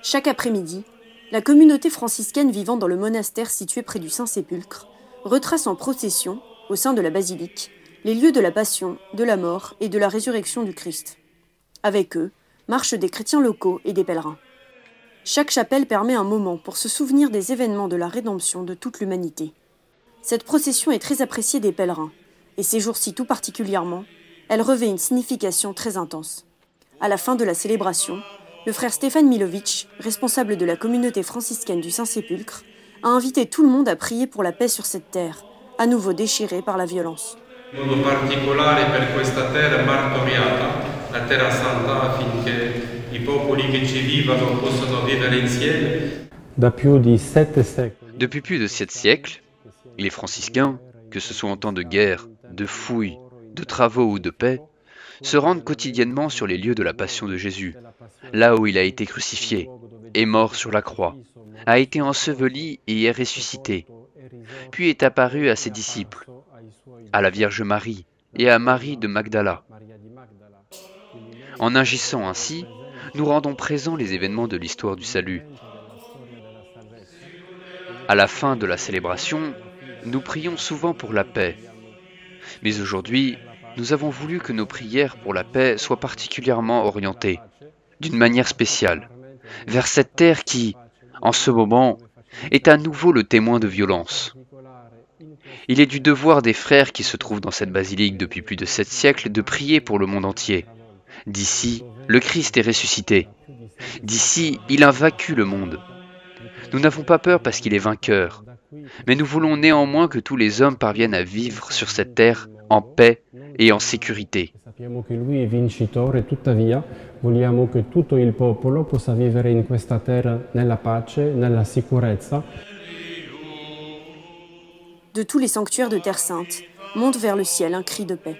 Chaque après-midi, la communauté franciscaine vivant dans le monastère situé près du Saint-Sépulcre retrace en procession, au sein de la basilique, les lieux de la passion, de la mort et de la résurrection du Christ. Avec eux, marchent des chrétiens locaux et des pèlerins. Chaque chapelle permet un moment pour se souvenir des événements de la rédemption de toute l'humanité. Cette procession est très appréciée des pèlerins, et ces jours-ci tout particulièrement, elle revêt une signification très intense. À la fin de la célébration, le frère Stéphane Milovic, responsable de la communauté franciscaine du Saint-Sépulcre, a invité tout le monde à prier pour la paix sur cette terre, à nouveau déchirée par la violence. In modo particolare per questa terra martoriata, la terra santa, affinché i popoli che ci vivono possano vivere insieme. Depuis plus de 7 siècles, les franciscains, que ce soit en temps de guerre, de fouilles, de travaux ou de paix, se rendent quotidiennement sur les lieux de la passion de Jésus, là où il a été crucifié, est mort sur la croix, a été enseveli et est ressuscité, puis est apparu à ses disciples, à la Vierge Marie et à Marie de Magdala. En agissant ainsi, nous rendons présents les événements de l'histoire du salut. À la fin de la célébration, nous prions souvent pour la paix. Mais aujourd'hui, nous avons voulu que nos prières pour la paix soient particulièrement orientées, d'une manière spéciale, vers cette terre qui, en ce moment, est à nouveau le témoin de violence. Il est du devoir des frères qui se trouvent dans cette basilique depuis plus de 7 siècles de prier pour le monde entier. D'ici, le Christ est ressuscité. D'ici, il a vaincu le monde. Nous n'avons pas peur parce qu'il est vainqueur, mais nous voulons néanmoins que tous les hommes parviennent à vivre sur cette terre en paix et en sécurité. Sappiamo che lui è vincitore, tuttavia vogliamo che tutto il popolo possa vivere in questa terra nella pace, nella sicurezza. De tous les sanctuaires de Terre Sainte, monte vers le ciel un cri de paix.